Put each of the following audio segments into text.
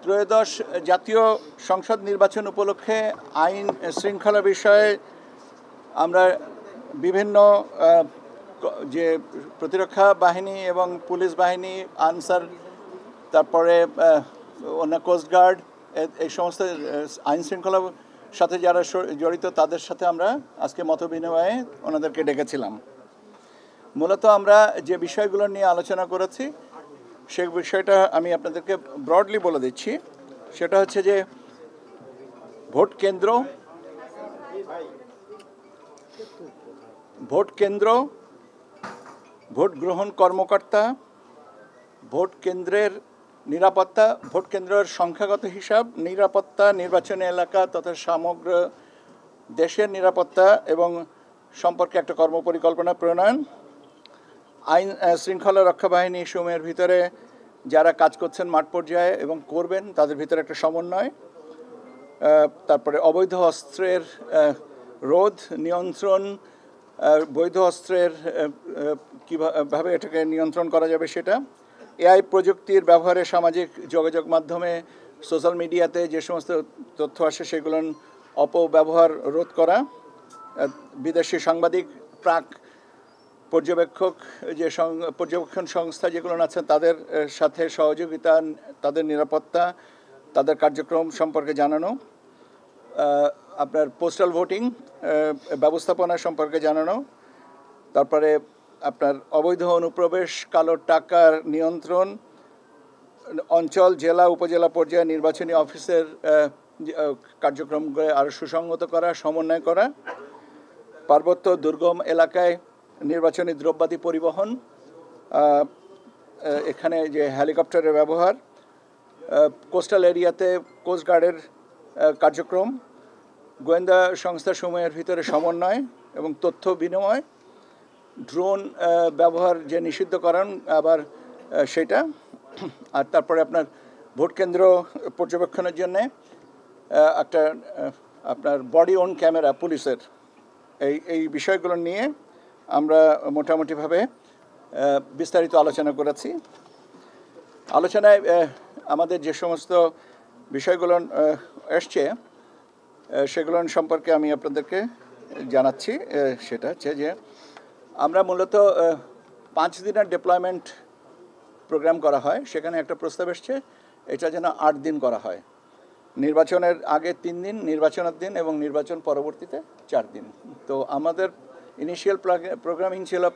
ত্রয়োদশ জাতীয় সংসদ নির্বাচন উপলক্ষে আইন শৃঙ্খলা বিষয়ে আমরা বিভিন্ন যে প্রতিরক্ষা বাহিনী এবং পুলিশ বাহিনী, আনসার, তারপরে অন্য কোস্টগার্ড, এই সমস্ত আইন শৃঙ্খলার সাথে যারা জড়িত তাদের সাথে আমরা আজকে মত বিনিময়ে ওনাদেরকে ডেকেছিলাম। মূলত আমরা যে বিষয়গুলো নিয়ে আলোচনা করেছি সেই বিষয়টা আমি আপনাদেরকে ব্রডলি বলে দিচ্ছি। সেটা হচ্ছে যে ভোট কেন্দ্র, ভোট গ্রহণ কর্মকর্তা, ভোট কেন্দ্রের নিরাপত্তা, ভোট কেন্দ্রের সংখ্যাগত হিসাব, নিরাপত্তা, নির্বাচনী এলাকা তথা সমগ্র দেশের নিরাপত্তা এবং সম্পর্কে একটা কর্মপরিকল্পনা প্রণয়ন, আইন শৃঙ্খলা রক্ষা বাহিনী সমূহের ভিতরে যারা কাজ করছেন মাঠ পর্যায়ে এবং করবেন তাদের ভিতরে একটা সমন্বয়, তারপরে অবৈধ অস্ত্রের রোধ, নিয়ন্ত্রণ, বৈধ অস্ত্রের কীভাবে এটাকে নিয়ন্ত্রণ করা যাবে সেটা, এআই প্রযুক্তির ব্যবহারে সামাজিক যোগাযোগ মাধ্যমে সোশ্যাল মিডিয়াতে যে সমস্ত তথ্য আসে সেগুলোর অপব্যবহার রোধ করা, বিদেশি সাংবাদিক, প্রাক পর্যবেক্ষক, যে পর্যবেক্ষণ সংস্থা যেগুলো আছে তাদের সাথে সহযোগিতা, তাদের নিরাপত্তা, তাদের কার্যক্রম সম্পর্কে জানানো, আপনার পোস্টাল ভোটিং ব্যবস্থাপনা সম্পর্কে জানানো, তারপরে আপনার অবৈধ অনুপ্রবেশ, কালো টাকার নিয়ন্ত্রণ, অঞ্চল, জেলা, উপজেলা পর্যায়ে নির্বাচনী অফিসের কার্যক্রমকে আরও সুসংহত করা, সমন্বয় করা, পার্বত্য দুর্গম এলাকায় নির্বাচনী দ্রব্যাদি পরিবহন, এখানে যে হেলিকপ্টারের ব্যবহার, কোস্টাল এরিয়াতে কোস্টগার্ডের কার্যক্রম, গোয়েন্দা সংস্থাসমূহের ভিতরে সমন্বয় এবং তথ্য বিনিময়, ড্রোন ব্যবহার যে নিষিদ্ধকরণ আবার সেটা, আর তারপরে আপনার ভোট কেন্দ্র পর্যবেক্ষণের জন্যে একটা আপনার বডি অন ক্যামেরা পুলিশের, এই বিষয়গুলো নিয়ে আমরা মোটামুটিভাবে বিস্তারিত আলোচনা করেছি। আলোচনায় আমাদের যে সমস্ত বিষয়গুলো এসছে সেগুলো সম্পর্কে আমি আপনাদেরকে জানাচ্ছি। সেটা হচ্ছে যে আমরা মূলত 5 দিনের ডিপ্লয়মেন্ট প্রোগ্রাম করা হয়, সেখানে একটা প্রস্তাব এসছে এটা যেন 8 দিন করা হয়। নির্বাচনের আগে 3 দিন, নির্বাচনের দিন এবং নির্বাচন পরবর্তীতে 4 দিন। তো আমাদের ইনিশিয়াল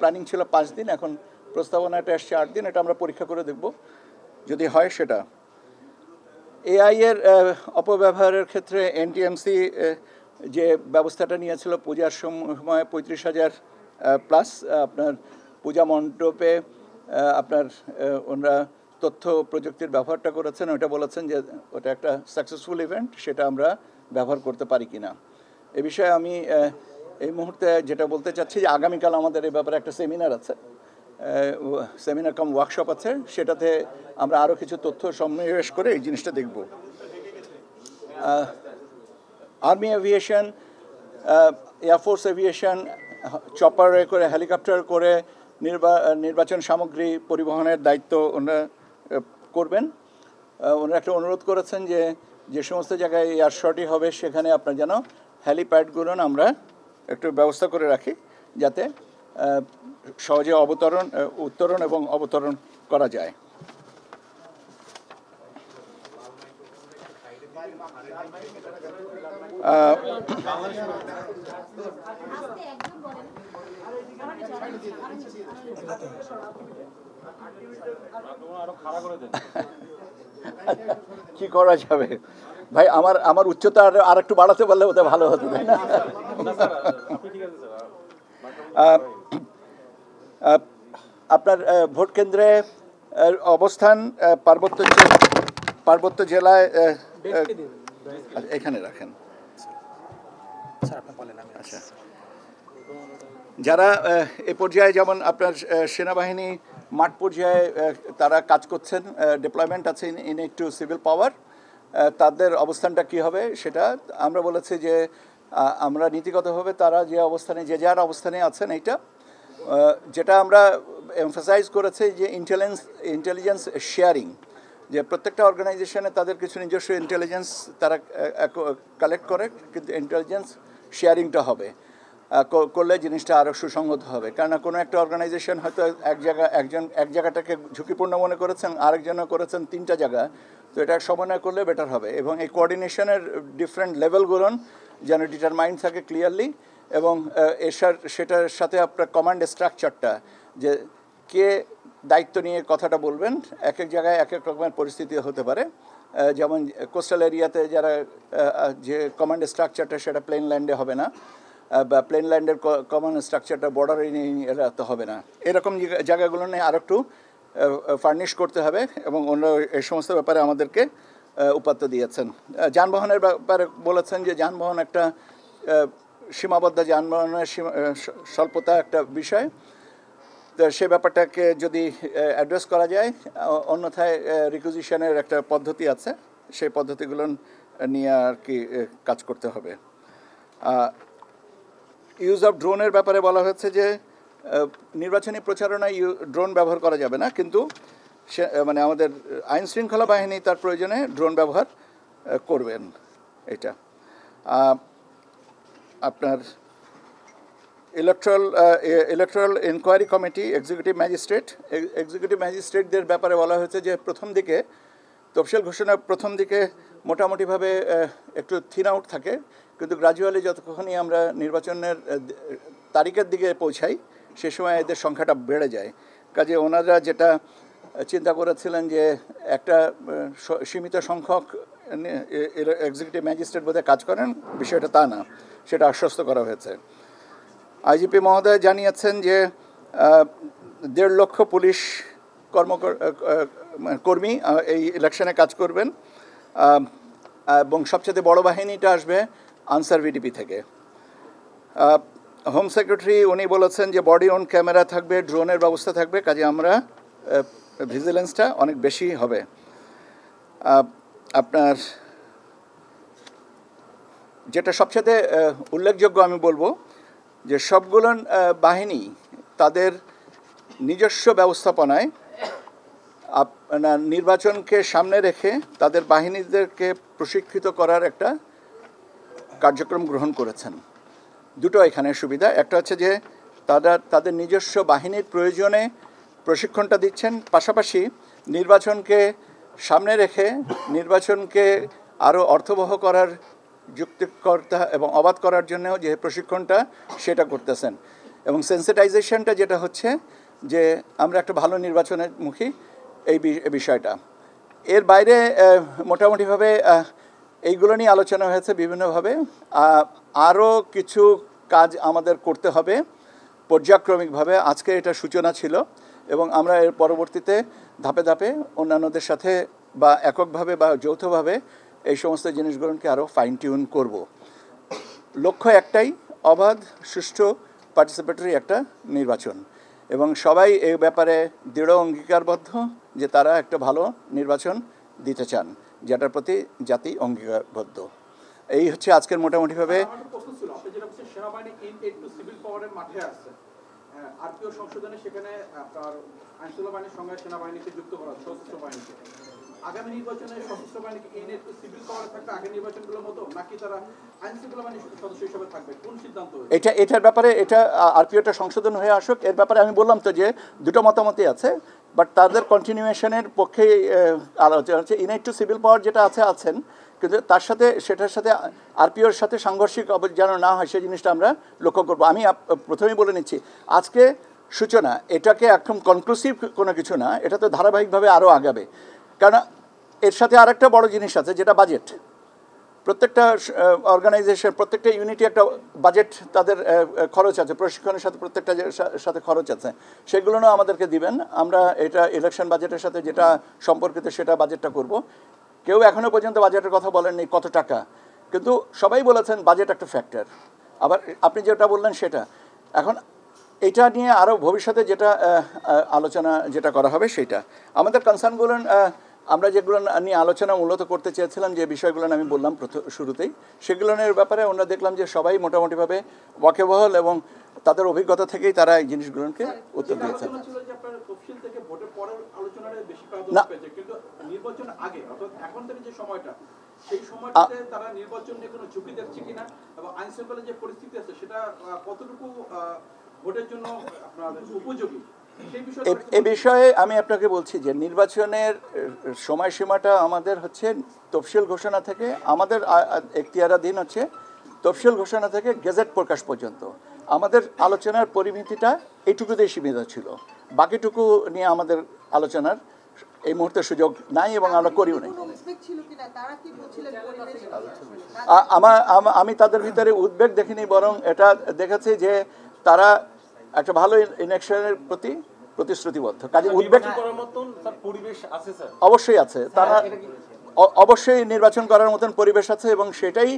প্ল্যানিং ছিল 5 দিন, এখন প্রস্তাবনাটা এসছে 8 দিন। এটা আমরা পরীক্ষা করে দেখব যদি হয় সেটা। এআই এর অপব্যবহারের ক্ষেত্রে এনটিএমসি যে ব্যবস্থাটা নিয়েছিল পূজার সময় 35,000 প্লাস আপনার পূজা মণ্ডপে আপনার ওনারা তথ্য প্রযুক্তির ব্যবহারটা করেছেন, ওটা বলেছেন যে ওটা একটা সাকসেসফুল ইভেন্ট, সেটা আমরা ব্যবহার করতে পারি কি না। এ বিষয়ে আমি এই মুহূর্তে যেটা বলতে চাচ্ছি যে আগামীকাল আমাদের এই ব্যাপারে একটা সেমিনার আছে, সেমিনার কাম ওয়ার্কশপ আছে, সেটাতে আমরা আরও কিছু তথ্য সন্নিবেশ করে এই জিনিসটা দেখব। আর্মি এভিয়েশন, এয়ারফোর্স এভিয়েশন, চপারে করে, হেলিকপ্টার করে নির্বাচন সামগ্রী পরিবহনের দায়িত্ব ওনারা করবেন। ওনারা একটা অনুরোধ করেছেন যে যে সমস্ত জায়গায় এয়ার শর্টই হবে সেখানে আপনার যেন হেলিপ্যাডগুলো আমরা একটু ব্যবস্থা করে রাখি যাতে সহজে উত্তরণ এবং অবতরণ করা যায়। কি করা যাবে ভাই, আমার উচ্চতা আর একটু বাড়াতে পারলে ওটা ভালো হতো, তাই না? আপনার ভোট কেন্দ্রে অবস্থান পার্বত্য জেলায়, এখানে রাখেন। আচ্ছা, যারা এ পর্যায়ে যেমন আপনার সেনাবাহিনী মাঠ পর্যায়ে তারা কাজ করছেন, ডিপ্লয়মেন্ট আছে ইন টু সিভিল পাওয়ার, তাদের অবস্থানটা কী হবে সেটা আমরা বলেছি যে আমরা নীতিগতভাবে তারা যে অবস্থানে, যে যার অবস্থানে আছেন, এইটা যেটা আমরা এমফাসাইজ করেছি যে ইন্টেলিজেন্স শেয়ারিং, যে প্রত্যেকটা অর্গানাইজেশনে তাদের কিছু নিজস্ব ইন্টেলিজেন্স তারা কালেক্ট করে, কিন্তু ইন্টেলিজেন্স শেয়ারিংটা হবে, করলে জিনিসটা আরও সুসংগত হবে। কেননা কোনো একটা অর্গানাইজেশন হয়তো এক জায়গাটাকে ঝুঁকিপূর্ণ মনে করেছেন, আরেকজনও করেছেন 3টা জায়গা, তো এটা সমন্বয় করলে বেটার হবে। এবং এই কোঅর্ডিনেশনের ডিফারেন্ট লেভেলগুলো যেন ডিটারমাইন্ড থাকে ক্লিয়ারলি, এবং সেটার সাথে আপনার কমান্ড স্ট্রাকচারটা, যে কে দায়িত্ব নিয়ে কথাটা বলবেন, এক এক জায়গায় এক এক রকমের পরিস্থিতি হতে পারে। যেমন কোস্টাল এরিয়াতে যারা যে কমান্ড স্ট্রাকচারটা সেটা প্লেন ল্যান্ডে হবে না, বা প্লেন ল্যান্ডের কমান্ড স্ট্রাকচারটা বর্ডারে নিয়ে এড়াতে হবে না। এরকম জায়গাগুলো নিয়ে আরও একটু ফার্নিশ করতে হবে, এবং ওনারা এই সমস্ত ব্যাপারে আমাদেরকে উপাত্ত দিয়েছেন। যানবাহনের ব্যাপারে বলেছেন যে যানবাহন একটা সীমাবদ্ধ, যানবাহনের স্বল্পতা একটা বিষয়, তো সে ব্যাপারটাকে যদি অ্যাড্রেস করা যায়, অন্যথায় রিকুইজিশনের একটা পদ্ধতি আছে, সেই পদ্ধতিগুলো নিয়ে আর কি কাজ করতে হবে। ইউজ অফ ড্রোনের ব্যাপারে বলা হয়েছে যে নির্বাচনী প্রচারণায় ড্রোন ব্যবহার করা যাবে না, কিন্তু মানে আমাদের আইন শৃঙ্খলা বাহিনী তার প্রয়োজনে ড্রোন ব্যবহার করবেন। এটা আপনার ইলেকট্রাল ইনকোয়ারি কমিটি, এক্সিকিউটিভ ম্যাজিস্ট্রেটদের ব্যাপারে বলা হয়েছে যে প্রথম দিকে তফসিল ঘোষণার প্রথম দিকে মোটামুটিভাবে একটু থিন আউট থাকে, কিন্তু গ্রাজুয়ালি যতক্ষণই আমরা নির্বাচনের তারিখের দিকে পৌঁছাই সে সময় এদের সংখ্যাটা বেড়ে যায়। কাজে ওনারা যেটা চিন্তা করেছিলেন যে একটা সীমিত সংখ্যক এক্সিকিউটিভ ম্যাজিস্ট্রেট বোধহয় কাজ করেন, বিষয়টা তা না, সেটা আশ্বস্ত করা হয়েছে। আইজিপি মহোদয় জানিয়েছেন যে 1.5 লক্ষ পুলিশ কর্মী এই ইলেকশনে কাজ করবেন, এবং সবচেয়ে বড় বাহিনীটা আসবে আনসার ভিডিপি থেকে। হোম সেক্রেটারি উনি বলেছেন যে বডি অন ক্যামেরা থাকবে, ড্রোনের ব্যবস্থা থাকবে, কাজে আমরা ভিজিলেন্সটা অনেক বেশি হবে। আপনার যেটা সবচেয়ে উল্লেখযোগ্য আমি বলবো যে সবগুলো বাহিনী তাদের নিজস্ব ব্যবস্থাপনায় নির্বাচনকে সামনে রেখে তাদের বাহিনীদেরকে প্রশিক্ষিত করার একটা কার্যক্রম গ্রহণ করেছেন। দুটো এখানে সুবিধা, একটা হচ্ছে যে তাদের নিজস্ব বাহিনীর প্রয়োজনে প্রশিক্ষণটা দিচ্ছেন, পাশাপাশি নির্বাচনকে সামনে রেখে নির্বাচনকে আরও অর্থবহ করার, যুক্তিকর্তা এবং অবাধ করার জন্যও যে প্রশিক্ষণটা সেটা করতেছেন। এবং সেন্সিটাইজেশনটা যেটা হচ্ছে যে আমরা একটা ভালো নির্বাচনের মুখী, এই বিষয়টা। এর বাইরে মোটামুটিভাবে এইগুলো নিয়ে আলোচনা হয়েছে বিভিন্নভাবে। আরও কিছু কাজ আমাদের করতে হবে পর্যায়ক্রমিকভাবে। আজকে এটা সূচনা ছিল, এবং আমরা এর পরবর্তীতে ধাপে ধাপে অন্যান্যদের সাথে বা এককভাবে বা যৌথভাবে এই সমস্ত জিনিসগুলোকে আরও ফাইন টিউন করব। লক্ষ্য একটাই, অবাধ, সুষ্ঠু, পার্টিসিপেটরি একটা নির্বাচন, এবং সবাই এই ব্যাপারে দৃঢ় অঙ্গীকারবদ্ধ যে তারা একটা ভালো নির্বাচন দিতে চান, যেটার প্রতি জাতি অঙ্গীকারবদ্ধ। এই হচ্ছে আজকের মোটামুটিভাবে। আরপিও সংশোধনে সেখানে আপনার আইনশৃঙ্খলা বাহিনীর সঙ্গে সেনাবাহিনীকে যুক্ত করা, সশস্ত্র বাহিনীকে। আগামী নির্বাচনে সশস্ত্র বাহিনীকে এনে একটু সিভিল পাওয়ারে থাকবে আগের নির্বাচনগুলোর মতো, নাকি তারা আইনশৃঙ্খলা বাহিনীর সদস্য হিসেবে থাকবে? কোন সিদ্ধান্ত? এটার ব্যাপারে এটা আরপিওটা সংশোধন হয়ে আসুক, এর ব্যাপারে আমি বললাম তো যে দুটো মতামতই আছে, বাট তাদের কন্টিনিউয়েশনের পক্ষে আলোচনা হচ্ছে। ইনাইট টু সিভিল পাওয়ার যেটা আছেন, কিন্তু তার সাথে সেটার সাথে আরপিওর সাথে সাংঘর্ষিক যেন না হয় সেই জিনিসটা আমরা লক্ষ্য করব। আমি প্রথমেই বলে নিচ্ছি, আজকে সূচনা, এটাকে একদম কনক্লুসিভ কোনো কিছু না, এটা তো ধারাবাহিকভাবে আরও আগাবে। কারণ এর সাথে আরেকটা বড় জিনিস আছে, যেটা বাজেট। প্রত্যেকটা অর্গানাইজেশন, প্রত্যেকটা ইউনিটি একটা বাজেট, তাদের খরচ আছে, প্রশিক্ষণের সাথে প্রত্যেকটা সাথে খরচ আছে, সেগুলোও আমাদেরকে দিবেন। আমরা এটা ইলেকশন বাজেটের সাথে যেটা সম্পর্কিত সেটা বাজেটটা করব। কেউ এখনও পর্যন্ত বাজেটের কথা বলেননি কত টাকা, কিন্তু সবাই বলেছেন বাজেট একটা ফ্যাক্টর। আবার আপনি যেটা বললেন সেটা, এখন এটা নিয়ে আরও ভবিষ্যতে যেটা আলোচনা যেটা করা হবে সেটা। আমাদের কনসার্নগুলো আমরা যেগুলো নিয়ে আলোচনা মূলত করতে চেয়েছিলাম, যে বিষয়গুলো আমি বললাম শুরুতেই, সেগুলোর ব্যাপারে আমরা দেখলাম যে সবাই মোটামুটিভাবে ওয়াকিবহাল এবং তাদের অভিজ্ঞতা থেকেই তারা এই জিনিসগুলোকে উত্তর দিয়েছেন। না, নির্বাচন আগে অর্থাৎ এখন থেকে যে সময়টা, সেই সময়টাতে তারা নির্বাচন নিয়ে কোনো ঝুঁকি দেখছে কিনা এবং আইন শৃঙ্খলার যে পরিস্থিতি আছে সেটা কতটুকু ভোটের জন্য আপনার উপযোগী, এ বিষয়ে আমি আপনাকে বলছি যে নির্বাচনের সময়সীমাটা আমাদের হচ্ছে তফসিল ঘোষণা থেকে, আমাদের এখতিয়ারাধীন হচ্ছে তফসিল ঘোষণা থেকে গেজেট প্রকাশ পর্যন্ত। আমাদের আলোচনার পরিমিতিটা এইটুকুতেই সীমিত ছিল, বাকিটুকু নিয়ে আমাদের আলোচনার এই মুহূর্তে সুযোগ নাই এবং আমরা করিও নাই। আমি তাদের ভিতরে উদ্বেগ দেখিনি, বরং এটা দেখেছি যে তারা একটা ভালো ইলেকশনের প্রতি প্রতিশ্রুতিবদ্ধ। কাজে উদ্বেগ অবশ্যই আছে, তারা অবশ্যই নির্বাচন করার মতন পরিবেশ আছে এবং সেটাই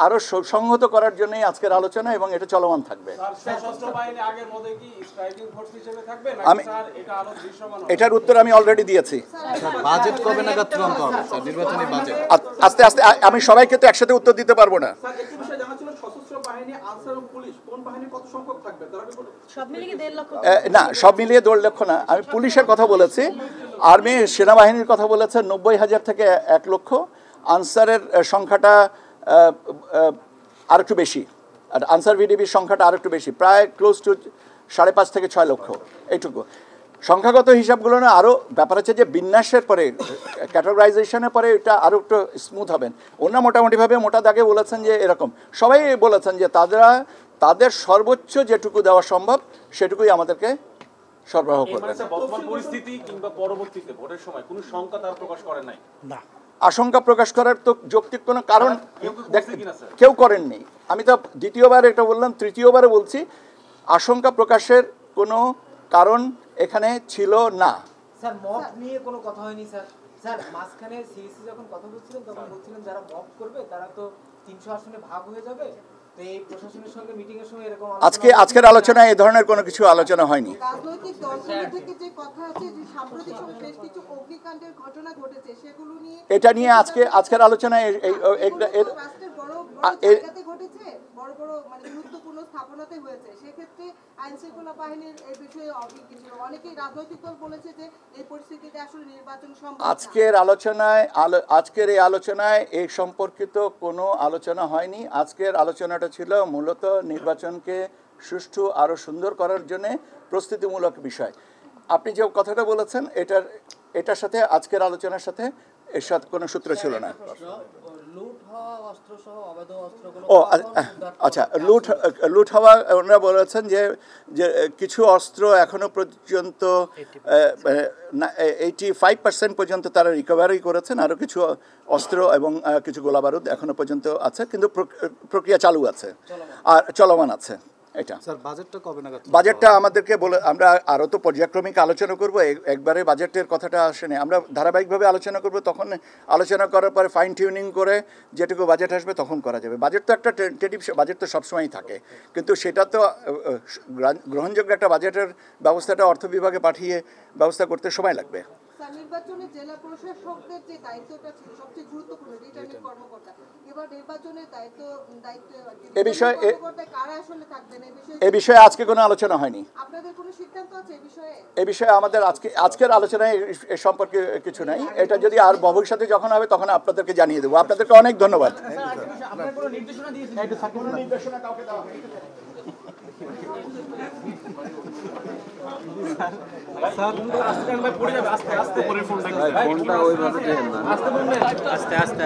আরো সংহত করার জন্যই আজকের আলোচনা এবং এটা চলমান থাকবে। আমি এটার উত্তর আমি অলরেডি দিয়েছি। বাজেট কবে নাগাদ চূড়ান্ত হবে স্যার, নির্বাচনী বাজেট? আস্তে আস্তে, আমি সবাইকে তো একসাথে উত্তর দিতে পারবো না। না, সব মিলিয়ে 1.5 লক্ষ না, আমি পুলিশের কথা বলেছি। আর্মি সেনাবাহিনীর কথা বলেছে 90,000 থেকে 1 লক্ষ। আনসারের সংখ্যাটা আর একটু বেশি, আর আনসার ভিডিপির সংখ্যাটা আর একটু বেশি, প্রায় ক্লোজ টু 5.5 থেকে 6 লক্ষ এইটুকু। সংখ্যাগত হিসাবগুলো না, আরও ব্যাপার হচ্ছে যে বিন্যাসের পরে, ক্যাটাগরাইজেশনের পরে এটা আরও একটু স্মুথ হবেন। ওনারা মোটামুটিভাবে মোটা দাগে বলেছেন যে এরকম, সবাই বলেছেন যে তাদের সর্বোচ্চ যেটুকু দেওয়া সম্ভব সেটুকুই আমাদেরকে সরবরাহ করবেন। পরিস্থিতি কিংবা পরবর্তীতে ভোটের সময় কোনো শঙ্কা তারা প্রকাশ করেন নাই? না, আশঙ্কা প্রকাশ করার তো যৌক্তিক কোনো কারণ কেউ করেননি। আমি তো দ্বিতীয়বার এটা বললাম, তৃতীয়বারে বলছি, আশঙ্কা প্রকাশের কোনো কারণ এখানে ছিল না। স্যার, মব নিয়ে কোনো কথা হয়নি স্যার? স্যার, মাঝখানে সিইসি যখন কথা বলছিলেন তখন বলছিলেন যারা মব করবে তারা তো 300 আসনে ভাগ হয়ে যাবে, তো এই প্রশাসনের সঙ্গে মিটিং এর সময় এরকম আজকের আলোচনায় এই ধরনের কোনো কিছু আলোচনা হয়নি। রাজনৈতিক দলগুলো থেকে যে কথা আছে যে সাম্প্রতিক সময়ে বেশ কিছু অগ্নিকাণ্ডের ঘটনা ঘটেছে, সেগুলো নিয়ে এটা নিয়ে আজকের আলোচনায় রাষ্ট্রের বড় জায়গাতে ঘটেছে, বড় বড় মানে গুরুত্বপূর্ণ স্থাপনাতে হয়েছে, সেক্ষেত্রে আইন শৃঙ্খলা বাহিনীর এই বিষয়ে অভিজ্ঞ ছিল। অনেকেই রাজনৈতিক দল বলেছে যে এই পরিস্থিতিতে আসলে নির্বাচন সম্ভব। আজকের এই আলোচনায় এই সম্পর্কিত কোনো আলোচনা হয়নি। আজকের আলোচনাটা ছিল মূলত নির্বাচনকে সুষ্ঠু আরো সুন্দর করার জন্য প্রস্তুতিমূলক বিষয়। আপনি যে কথাটা বলেছেন এটার সাথে আজকের আলোচনার সাথে এর সাথে কোনো সূত্র ছিল না। ও আচ্ছা, লুট হওয়া, ওনারা বলেছেন যে কিছু অস্ত্র এখনো পর্যন্ত 85% পর্যন্ত তারা রিকভারি করেছেন, আরও কিছু অস্ত্র এবং কিছু গোলাবারুদ এখনো পর্যন্ত আছে, কিন্তু প্রক্রিয়া চালু আছে আর চলমান আছে। এটা স্যার, বাজেটটা কবে নাগাদ? বাজেটটা আমাদেরকে বলে, আমরা আরও তো পর্যায়ক্রমিক আলোচনা করব, একবারে বাজেটের কথাটা আসেনি, আমরা ধারাবাহিকভাবে আলোচনা করব। তখন আলোচনা করার পরে ফাইন টিউনিং করে যেটুকু বাজেট আসবে তখন করা যাবে। বাজেট তো একটা টেন্টেটিভ, বাজেট তো সবসময়ই থাকে, কিন্তু সেটা তো গ্রহণযোগ্য একটা বাজেটের ব্যবস্থাটা অর্থ বিভাগে পাঠিয়ে ব্যবস্থা করতে সময় লাগবে। নির্বাচনে জেলা প্রশাসকদের যে দায়িত্বটা ছিল সবচেয়ে গুরুত্বপূর্ণ, রিটার্নিং কর্মকর্তা, এবার নির্বাচনের দায়িত্ব কারা আসলে থাকবেন এই বিষয়ে আজকে কোনো আলোচনা হয়নি। আপনাদের কোনো সিদ্ধান্ত আছে এই বিষয়ে? আমাদের আজকের আলোচনায় এ সম্পর্কে কিছু নাই। এটা যদি আর ভবিষ্যতে যখন হবে তখন আপনাদেরকে জানিয়ে দেবো। আপনাদেরকে অনেক ধন্যবাদ। ফোনটা ওইভাবে আস্তে আস্তে